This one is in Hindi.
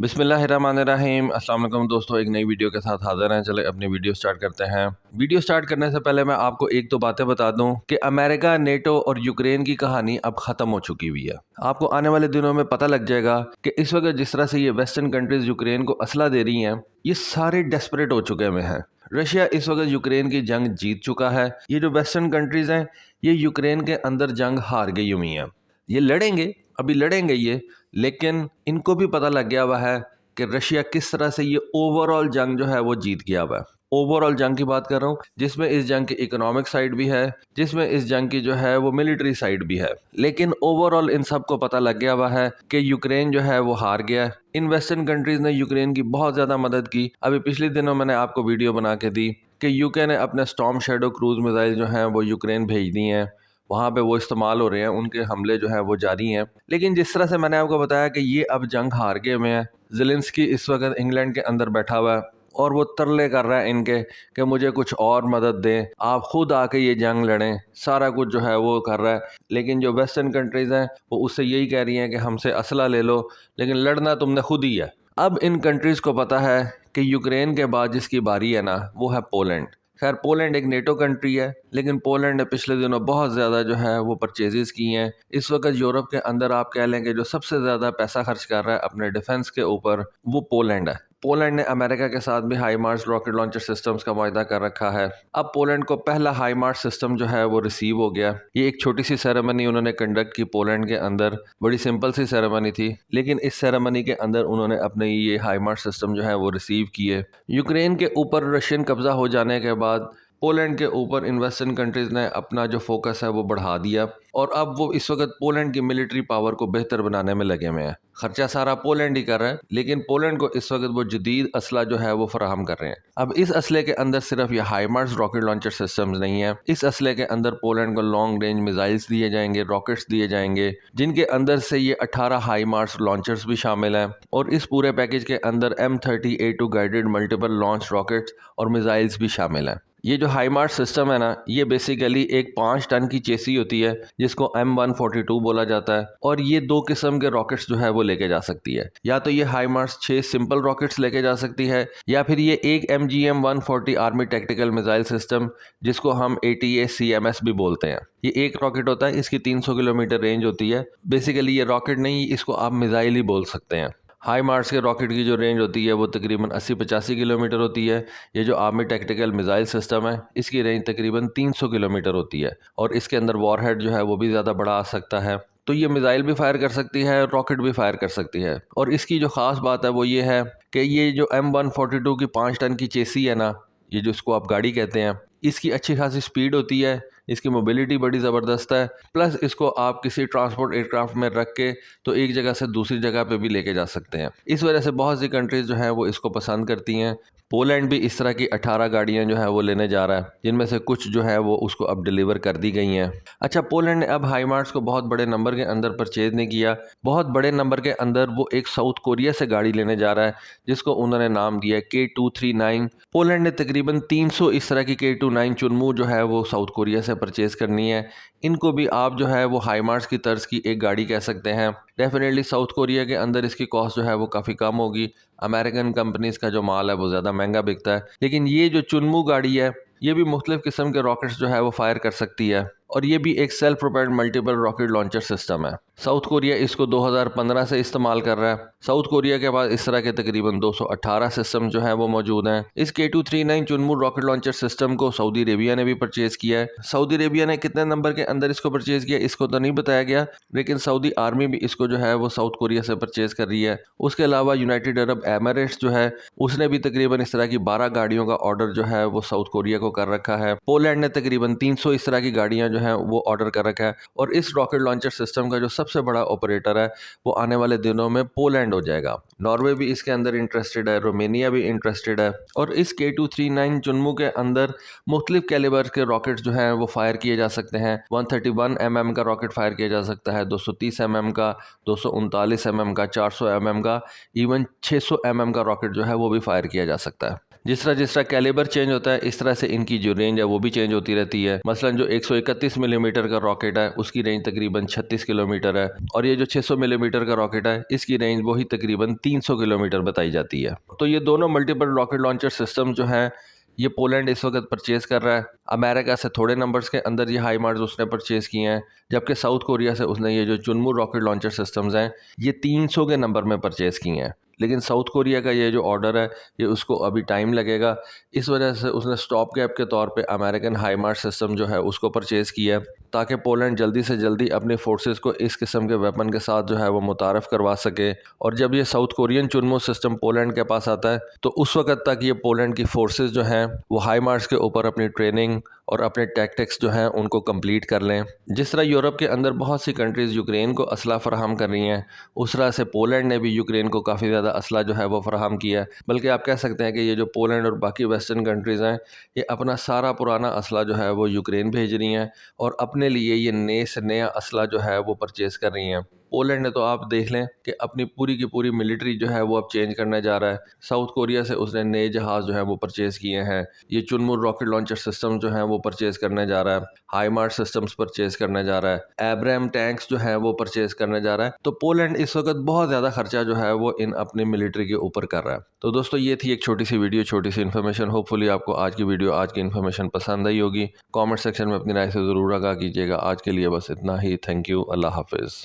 बिस्मिल्लाहिर्रहमानिर्रहीम। अस्सलाम वालेकुम दोस्तों, एक नई वीडियो के साथ हाज़िर हैं। चले अपनी वीडियो स्टार्ट करते हैं। वीडियो स्टार्ट करने से पहले मैं आपको एक दो बातें बता दूं कि अमेरिका, नेटो और यूक्रेन की कहानी अब ख़त्म हो चुकी हुई है। आपको आने वाले दिनों में पता लग जाएगा कि इस वक्त जिस तरह से ये वेस्टर्न कंट्रीज़ यूक्रेन को असला दे रही हैं, ये सारे डेस्परेट हो चुके हुए हैं। रशिया इस वक्त यूक्रेन की जंग जीत चुका है। ये जो वेस्टर्न कंट्रीज़ हैं, ये यूक्रेन के अंदर जंग हार गई हुई हैं। ये लड़ेंगे, अभी लड़ेंगे ये, लेकिन इनको भी पता लग गया हुआ है कि रशिया किस तरह से ये ओवरऑल जंग जो है वो जीत गया हुआ है। ओवरऑल जंग की बात कर रहा हूँ, जिसमें इस जंग की इकोनॉमिक साइड भी है, जिसमें इस जंग की जो है वो मिलिट्री साइड भी है। लेकिन ओवरऑल इन सबको पता लग गया हुआ है कि यूक्रेन जो है वो हार गया है। इन वेस्टर्न कंट्रीज ने यूक्रेन की बहुत ज़्यादा मदद की। अभी पिछले दिनों मैंने आपको वीडियो बना के दी कि यूके ने अपने स्टॉर्म शैडो क्रूज मिसाइल जो हैं वो यूक्रेन भेज दी हैं। वहाँ पे वो इस्तेमाल हो रहे हैं, उनके हमले जो हैं वो जारी हैं। लेकिन जिस तरह से मैंने आपको बताया कि ये अब जंग हार गए हुए हैं। ज़ेलेंस्की इस वक्त इंग्लैंड के अंदर बैठा हुआ है और वो तरले कर रहा है इनके कि मुझे कुछ और मदद दें, आप खुद आके ये जंग लड़ें। सारा कुछ जो है वो कर रहा है। लेकिन जो वेस्टर्न कंट्रीज़ हैं वो उससे यही कह रही हैं कि हमसे असला ले लो, लेकिन लड़ना तुमने खुद ही है। अब इन कंट्रीज़ को पता है कि यूक्रेन के बाद जिसकी बारी है ना, वो है पोलैंड। खैर, पोलैंड एक नेटो कंट्री है, लेकिन पोलैंड ने पिछले दिनों बहुत ज़्यादा जो है वो परचेजेस की हैं। इस वक्त यूरोप के अंदर आप कह लें कि जो सबसे ज़्यादा पैसा खर्च कर रहा है अपने डिफेंस के ऊपर, वो पोलैंड है। पोलैंड ने अमेरिका के साथ भी high Mars rocket launcher systems का मुआहदा कर रखा है। अब पोलैंड को पहला हाई मार्स सिस्टम जो है वो रिसीव हो गया। ये एक छोटी सी सेरेमनी उन्होंने कंडक्ट की पोलैंड के अंदर, बड़ी सिंपल सी सेरेमनी थी, लेकिन इस सेरेमनी के अंदर उन्होंने अपने ये हाई मार्स सिस्टम जो है वो रिसीव किए। यूक्रेन के ऊपर रशियन कब्जा हो जाने के बाद पोलैंड के ऊपर इन वेस्टर्न कंट्रीज़ ने अपना जो फोकस है वो बढ़ा दिया और अब वो इस वक्त पोलैंड की मिलिट्री पावर को बेहतर बनाने में लगे हुए हैं। खर्चा सारा पोलैंड ही कर रहा है, लेकिन पोलैंड को इस वक्त वो जदीद असला जो है वो फराहम कर रहे हैं। अब इस असले के अंदर सिर्फ ये हाइमार्स रॉकेट लॉन्चर सिस्टम्स नहीं है। इस असले के अंदर पोलैंड को लॉन्ग रेंज मिसाइल्स दिए जाएंगे, रॉकेट्स दिए जाएंगे, जिनके अंदर से ये 18 हाइमार्स लॉन्चर्स भी शामिल हैं। और इस पूरे पैकेज के अंदर M30A2 guided multiple launch rockets और मिसाइल्स भी शामिल हैं। ये जो हाइमार्स सिस्टम है ना, ये बेसिकली एक 5 टन की चेसी होती है जिसको M142 बोला जाता है, और ये 2 किस्म के रॉकेट्स जो है वो लेके जा सकती है। या तो ये हाइमार्स 6 सिंपल रॉकेट्स लेके जा सकती है, या फिर ये एक MGM-140 army tactical missile system, जिसको हम ATACMS भी बोलते हैं। ये एक रॉकेट होता है, इसकी 300 किलोमीटर रेंज होती है। बेसिकली ये रॉकेट नहीं, इसको आप मिसाइल ही बोल सकते हैं। हाई मार्स के रॉकेट की जो रेंज होती है वो तकरीबन 80-85 किलोमीटर होती है। ये जो आर्मी टैक्टिकल मिसाइल सिस्टम है, इसकी रेंज तकरीबन 300 किलोमीटर होती है, और इसके अंदर वॉरहेड जो है वो भी ज़्यादा बड़ा आ सकता है। तो ये मिसाइल भी फायर कर सकती है, रॉकेट भी फायर कर सकती है। और इसकी जो ख़ास बात है वो ये है कि ये जो M142 की 5 टन की चेसी है ना, ये जो इसको आप गाड़ी कहते हैं, इसकी अच्छी खासी स्पीड होती है, इसकी मोबिलिटी बड़ी ज़बरदस्त है। प्लस इसको आप किसी ट्रांसपोर्ट एयरक्राफ्ट में रख के तो एक जगह से दूसरी जगह पे भी लेके जा सकते हैं। इस वजह से बहुत सी कंट्रीज़ जो हैं वो इसको पसंद करती हैं। पोलैंड भी इस तरह की 18 गाड़ियाँ जो है वो लेने जा रहा है, जिनमें से कुछ जो है वो उसको अब डिलीवर कर दी गई हैं। अच्छा, पोलैंड ने अब हाइमार्स को बहुत बड़े नंबर के अंदर परचेज नहीं किया। बहुत बड़े नंबर के अंदर वो एक साउथ कोरिया से गाड़ी लेने जा रहा है, जिसको उन्होंने नाम दिया है K239। पोलैंड ने तकरीबन 300 इस तरह की K29 चुनमू जो है वो साउथ कोरिया से परचेज़ करनी है। इनको भी आप जो है वो हाइमार्स की तर्ज की एक गाड़ी कह सकते हैं। डेफिनेटली साउथ कोरिया के अंदर इसकी कॉस्ट जो है वो काफ़ी कम होगी। अमेरिकन कंपनीज़ का जो माल है वो ज़्यादा महंगा बिकता है। लेकिन ये जो चुनमू गाड़ी है, ये भी मुख्तलिफ़ किस्म के रॉकेट्स जो है वो फायर कर सकती है, और ये भी एक self propelled multiple rocket launcher system है। साउथ कोरिया इसको 2015 से इस्तेमाल कर रहा है। साउथ कोरिया के पास इस तरह के तकरीबन 218 सिस्टम जो है वो मौजूद हैं। इस K239 चुनमू रॉकेट लॉन्चर सिस्टम को सऊदी अरेबिया ने भी परचेज़ किया है। सऊदी अरेबिया ने कितने नंबर के अंदर इसको परचेज़ किया इसको तो नहीं बताया गया, लेकिन सऊदी आर्मी भी इसको जो है वो साउथ कोरिया से परचेज़ कर रही है। उसके अलावा यूनाइटेड अरब एमिरेट्स जो है उसने भी तकरीबन इस तरह की 12 गाड़ियों का ऑर्डर जो है वो साउथ कोरिया को कर रखा है। पोलैंड ने तकरीबन 300 इस तरह की गाड़ियाँ जो हैं वो ऑर्डर कर रखा है। और इस रॉकेट लॉन्चर सिस्टम का जो सबसे बड़ा ऑपरेटर है वो आने वाले दिनों में पोलैंड हो जाएगा। नॉर्वे भी इसके अंदर इंटरेस्टेड है, रोमेनिया भी इंटरेस्टेड है। और इस K239 चुनमू के अंदर मुख्तलिफ कैलिबर के रॉकेट्स जो हैं वो फायर किए जा सकते हैं। 131 mm का रॉकेट फायर किया जा सकता है, 230 mm का, 239 mm का, 400 mm का, इवन 600 mm का रॉकेट जो है वो भी फायर किया जा सकता है। जिस तरह कैलिबर चेंज होता है इस तरह से इनकी जो रेंज है वो भी चेंज होती रहती है। मसलन जो 131 मिलीमीटर का रॉकेट है उसकी रेंज तकरीबन 36 किलोमीटर है, और ये जो 600 मिलीमीटर का रॉकेट है इसकी रेंज वही तकरीबन 300 किलोमीटर बताई जाती है। तो ये दोनों मल्टीपल रॉकेट लॉन्चर सिस्टम जो हैं ये पोलैंड इस वक्त परचेज कर रहा है। अमेरिका से थोड़े नंबर्स के अंदर ये हाईमार्स उसने परचेज किए हैं, जबकि साउथ कोरिया से उसने ये जो चुनमू रॉकेट लॉन्चर सिस्टम्स हैं ये 300 के नंबर में परचेज किए हैं। लेकिन साउथ कोरिया का ये जो ऑर्डर है ये उसको अभी टाइम लगेगा, इस वजह से उसने स्टॉप गैप के तौर पे अमेरिकन हाईमार्स सिस्टम जो है उसको परचेज़ किया, ताकि पोलैंड जल्दी से जल्दी अपनी फोर्सेस को इस किस्म के वेपन के साथ जो है वो मुतारफ़ करवा सके। और जब ये साउथ कोरियन चुनमो सिस्टम पोलैंड के पास आता है तो उस वक्त तक ये पोलैंड की फोर्सेस जो हैं वो हाईमार्स के ऊपर अपनी ट्रेनिंग और अपने टैक्टिक्स जो हैं उनको कंप्लीट कर लें। जिस तरह यूरोप के अंदर बहुत सी कंट्रीज़ यूक्रेन को असला फराहम कर रही हैं, उस तरह से पोलैंड ने भी यूक्रेन को काफ़ी ज़्यादा असला जो है वो फराहम किया है। बल्कि आप कह सकते हैं कि ये जो पोलैंड और बाकी वेस्टर्न कंट्रीज़ हैं ये अपना सारा पुराना असला जो है वो यूक्रेन भेज रही हैं और अपने लिए ये नए से नया असला जो है वो परचेज़ कर रही हैं। पोलैंड ने तो आप देख लें कि अपनी पूरी की पूरी मिलिट्री जो है वो अब चेंज करने जा रहा है। साउथ कोरिया से उसने नए जहाज़ जो है वो परचेज़ किए हैं। ये चुनमुन रॉकेट लॉन्चर सिस्टम जो हैं वो परचेज़ करने जा रहा है। हाईमार्स सिस्टम्स परचेज़ करने जा रहा है। एब्राम टैंक्स जो हैं वो परचेज़ करने जा रहा है। तो पोलैंड इस वक्त बहुत ज़्यादा खर्चा जो है वो इन अपनी मिलिट्री के ऊपर कर रहा है। तो दोस्तों ये थी एक छोटी सी वीडियो, छोटी सी इन्फॉर्मेशन। होपफुली आपको आज की वीडियो, आज की इन्फॉर्मेशन पसंद आई होगी। कमेंट सेक्शन में अपनी राय से ज़रूर आगाह कीजिएगा। आज के लिए बस इतना ही। Thank you. अल्लाह हाफिज़।